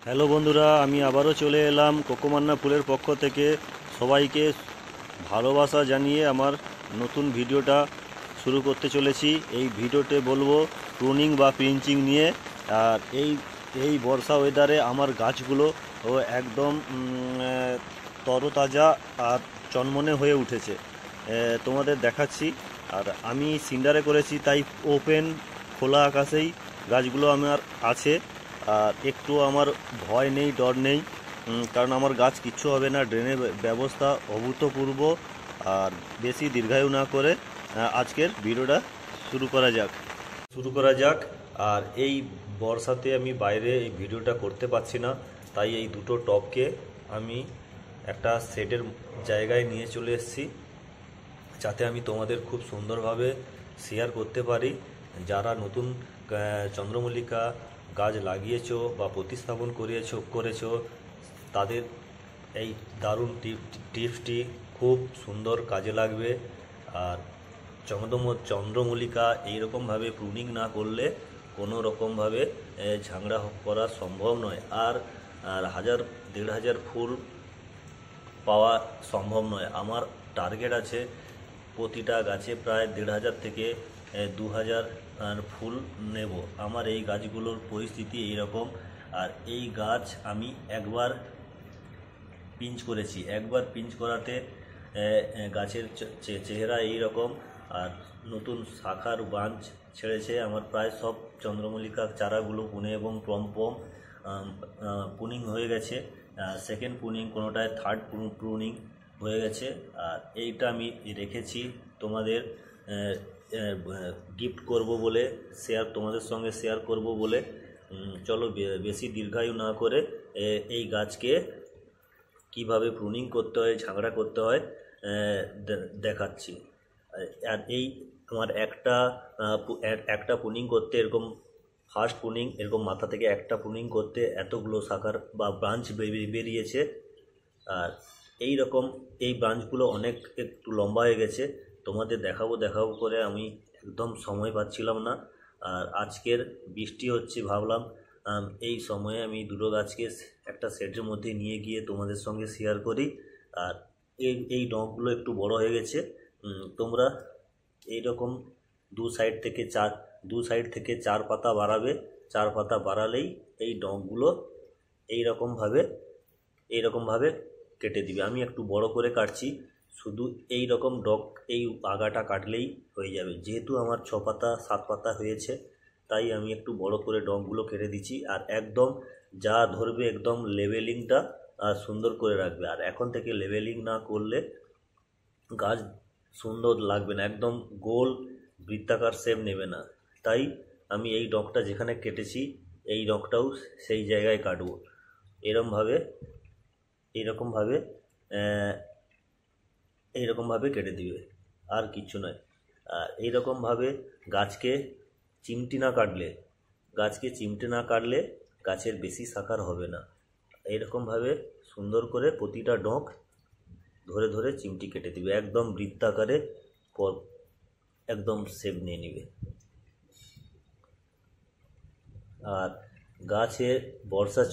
Hello বন্ধুরা, আমি আবারও চলে এলাম কোকোমান্না ফুলের পক্ষ থেকে সবাইকে ভালোবাসা জানিয়ে আমার নতুন ভিডিওটা শুরু করতে চলেছি। এই ভিডিওতে বলবো প্রুনিং বা পিঞ্চিং নিয়ে। আর এই বর্ষা ওয়েদারে আমার গাছগুলো একদম তরতাজা আর চনমনে হয়ে উঠেছে। তোমাদের দেখাচ্ছি। আর আমি সিন্ডারে করেছি, তাই ওপেন খোলা আকাশেই গাছগুলো আমার আছে। আর একটু আমার ভয় নেই, ডর নেই, কারণ আমার গাছ কিচ্ছু হবে না। ড্রেনের ব্যবস্থা অভূতপূর্ব। আর বেশি দীর্ঘায়ু না করে আজকের ভিডিওটা শুরু করা যাক। আর এই বর্ষাতে আমি বাইরে এই ভিডিওটা করতে পারছি না, তাই এই দুটো টবকে আমি একটা শেডের জায়গায় নিয়ে চলে এসেছি, যাতে আমি তোমাদের খুব সুন্দরভাবে শেয়ার করতে পারি। যারা নতুন চন্দ্রমল্লিকা গাছ লাগিয়েছো বা প্রতিস্থাপন করেছো তাদের এই দারুণ টিপসটি খুব সুন্দর কাজে লাগবে। আর চন্দ্রমল্লিকা এইরকমভাবে প্রুনিং না করলে কোনো রকমভাবে ঝাংড়া করা সম্ভব নয়। আর 1000-1500 ফুল পাওয়া সম্ভব নয়। আমার টার্গেট আছে প্রতিটা গাছে প্রায় 1500 থেকে 2000 ফুল নেব। আমার এই গাছগুলোর পরিস্থিতি এইরকম। আর এই গাছ আমি একবার পিঞ্চ করাতে গাছের চেহারা এইরকম। আর নতুন শাখার ব্রাঞ্চ ছেড়েছে আমার। প্রায় সব চন্দ্রমল্লিকা চারাগুলো পুনে এবং পম পুনিং হয়ে গেছে। সেকেন্ড পুনিং, কোনোটায় থার্ড প্রুনিং হয়ে গেছে। আর এইটা আমি রেখেছি তোমাদের গিফট করব বলে, তোমাদের সঙ্গে শেয়ার করব বলে। চলো বেশি দীর্ঘায়ু না করে এই গাছকে কিভাবে প্রুনিং করতে হয়, ঝাগড়া করতে হয় দেখাচ্ছি। আর এই আমার একটা পুনিং করতে এরকম, ফার্স্ট পুনিং এরকম মাথা থেকে একটা পুনিং করতে এতগুলো শাখার বা ব্রাঞ্চ বেরিয়েছে। আর এই রকম এই ব্রাঞ্চগুলো অনেক একটু লম্বা হয়ে গেছে। তোমাদের দেখাবো করে আমি একদম সময় পাচ্ছিলাম না। আর আজকের বৃষ্টি হচ্ছে, ভাবলাম এই সময়ে আমি দুটো গাছকে একটা সেটের মধ্যে নিয়ে গিয়ে তোমাদের সঙ্গে শেয়ার করি। আর এই ডগগুলো একটু বড় হয়ে গেছে। তোমরা এইরকম দু সাইড থেকে 4 পাতা বাড়াবে। 4 পাতা বাড়ালেই এই ডগগুলো এইরকমভাবে কেটে দিবে। আমি একটু বড় করে কাটছি, শুধু এই রকম ডগ এই আগাটা কাটলেই হয়ে যাবে। যেহেতু আমার 6 পাতা 7 পাতা হয়েছে, তাই আমি একটু বড় করে ডগগুলো কেটে দিচ্ছি। আর একদম যা ধরবে একদম লেভেলিংটা সুন্দর করে রাখবে। আর এখন থেকে লেভেলিং না করলে গাছ সুন্দর লাগবে না, একদম গোল বৃত্তাকার শেপ নেবে না। তাই আমি এই ডগটা যেখানে কেটেছি এই ডগটাও সেই জায়গায় কাটবো। এইরকমভাবে কেটে দিবে, আর কিচ্ছু নয়। আর এইরকমভাবে গাছকে চিমটি না কাটলে গাছের বেশি শাখার হবে না। এইরকমভাবে সুন্দর করে প্রতিটা ডগ ধরে ধরে চিমটি কেটে দিবে, একদম বৃত্তাকারে একদম শেপ নিয়ে নিবে। আর গাছে বর্ষা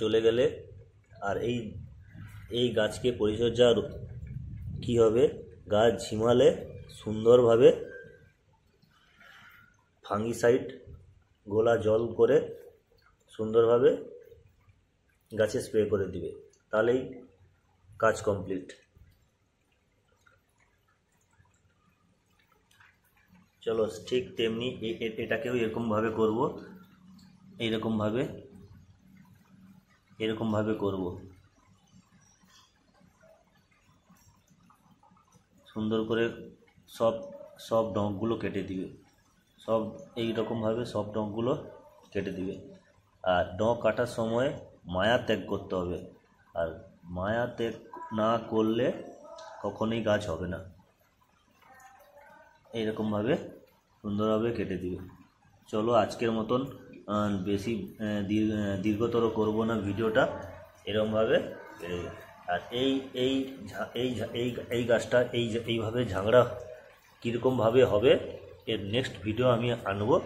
চলে গেলে আর এই গাছকে পরিচর্যা কী হবে, গাছ ঝিমালে সুন্দরভাবে ফাঙ্গিসাইড গোলা জল করে সুন্দরভাবে গাছে স্প্রে করে দিবে, তাহলেই কাজ কমপ্লিট। চলো ঠিক তেমনি এটাকেও এরকমভাবে করব, এরকমভাবে করব। সুন্দর করে সব ডগগুলো কেটে দিবে, এইরকমভাবে সব ডগগুলো কেটে দিবে। আর ডগ কাটার সময় মায়া ত্যাগ করতে হবে। আর মায়া ত্যাগ না করলে কখনোই গাছ হবে না। এইরকমভাবে সুন্দরভাবে কেটে দিবে। চলো আজকের মতন বেশি দীর্ঘতর করব না ভিডিওটা, এরকমভাবে কেটে দিবে। আর এই গাছটা এইভাবে ঝাগড়া কীরকমভাবে হবে এর নেক্সট ভিডিও আমি আনবো।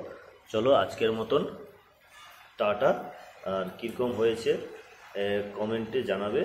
চলো আজকের মতন টাটা। আর কীরকম হয়েছে কমেন্টে জানাবে।